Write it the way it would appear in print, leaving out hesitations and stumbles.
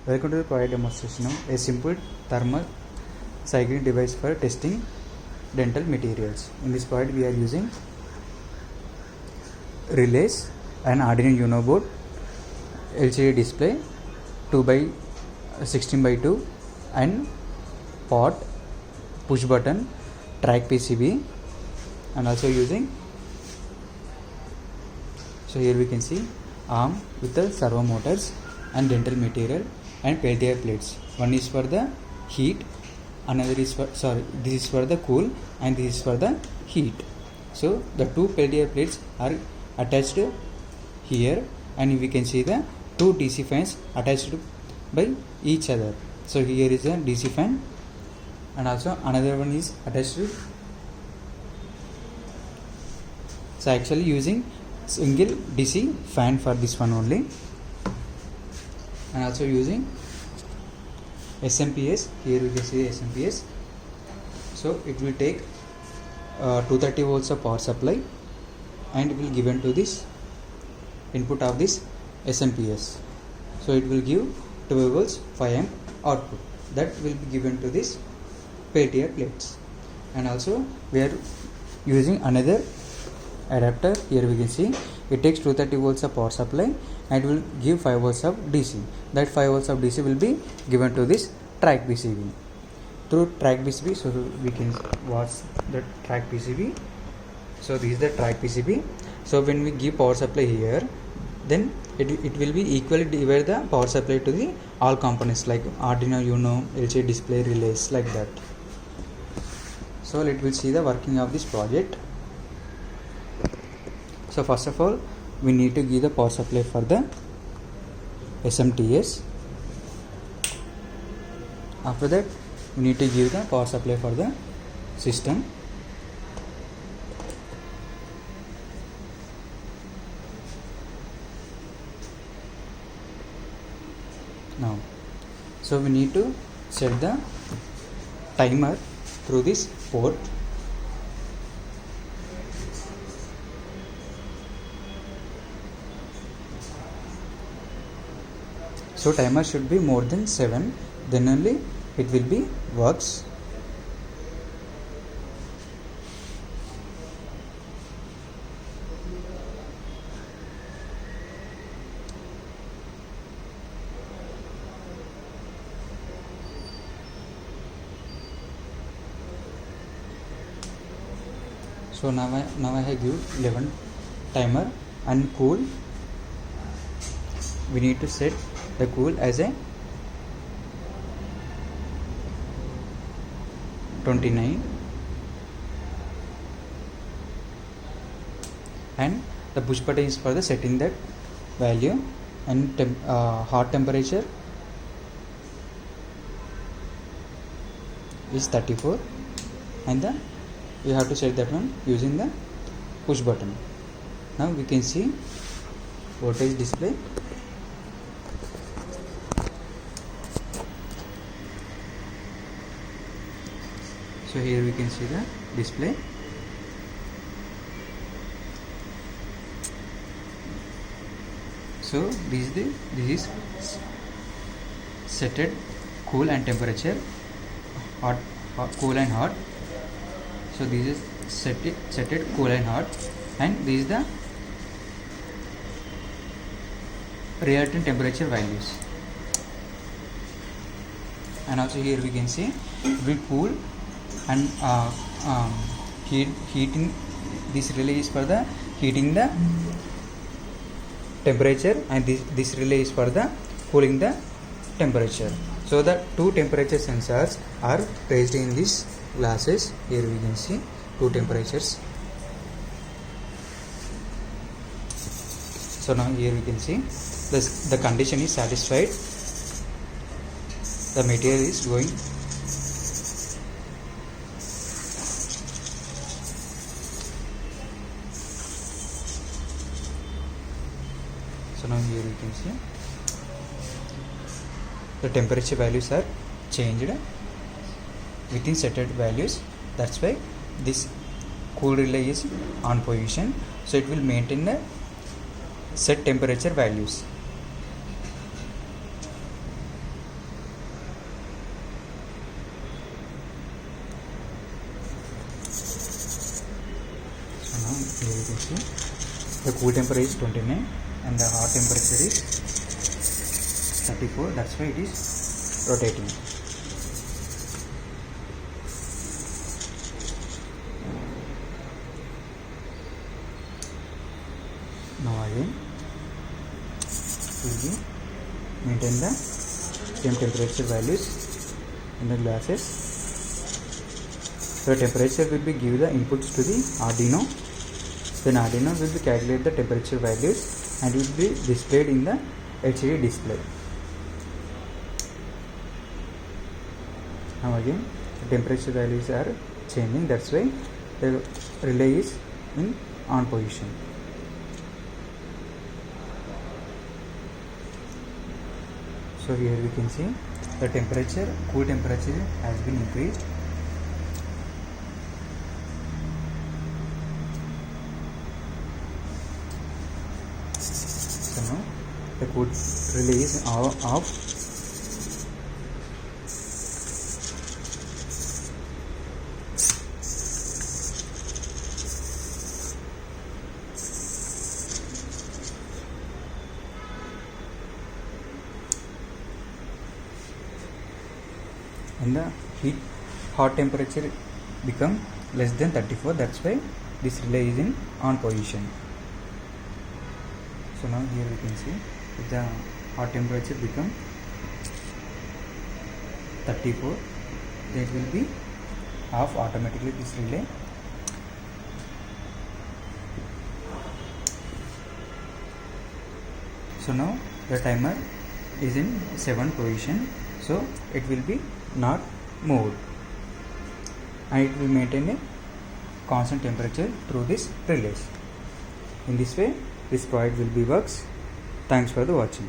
Welcome to the product demonstration of a simple thermal cycling device for testing dental materials. In this product we are using relays, an Arduino Uno board, LCD display 2x16x2 and pot, push button, track PCB, and also using, so here we can see arm with the servo motors and dental material and Peltier plates. One is for the heat, another is for, this is for the cool and this is for the heat. So the two Peltier plates are attached here, and we can see the two DC fans attached by each other. So here is a DC fan and also another one is attached to. So actually using single DC fan for this one only, and also using SMPS. Here we can see SMPS. So it will take 230 volts of power supply and it will given to this input of this SMPS. So it will give 12 volts 5 amp output that will be given to this Peltier plates. And also we are using another adapter. Here we can see it takes 230 volts of power supply and will give 5 volts of DC. That 5 volts of DC will be given to this track PCB. Through track PCB, so we can watch the track PCB. So this is the track PCB. So when we give power supply here, then it will be equally divide the power supply to the all components like Arduino Uno, LCD display, relays, like that. So let us see the working of this project. So first of all, we need to give the power supply for the SMTS. After that, we need to give the power supply for the system. Now, so we need to set the timer through this port. So timer should be more than 7, then only it will be works. So now I have give 11 timer and cool. We need to set the cool as a 29 and the push button is for the setting that value, and hot temperature is 34, and then you have to set that one using the push button. Now we can see voltage display. So here we can see the display. So this is setted cool and temperature, hot, cool and hot. So this is setted cool and hot, and this is the reactant temperature values. And also here we can see we cool and heating. This relay is for the heating the temperature, and this relay is for the cooling the temperature. So the two temperature sensors are placed in these glasses. Here we can see two temperatures. So now here we can see the condition is satisfied. The material is going. So now here we can see the temperature values are changed within setted values. That's why this cool relay is on position, so it will maintain the set temperature values. can see the cool temperature is 29 and the hot temperature is 34. That's why it is rotating. Now again will be maintain the same temperature values in the glasses. The temperature will be give the inputs to the Arduino. Then Arduino will be calculate the temperature values and will be displayed in the LCD display. Now again the temperature values are changing. That's why the relay is in on position. So here we can see the temperature, cool temperature has been increased. So now the cool relay is off. And the hot temperature become less than 34. That's why this relay is in on position. So now here we can see if the hot temperature become 34, then it will be off automatically, this relay. So now the timer is in 7 position, so it will be not moved and it will maintain a constant temperature through this relays. In this way this product will be works. Thanks for the watching.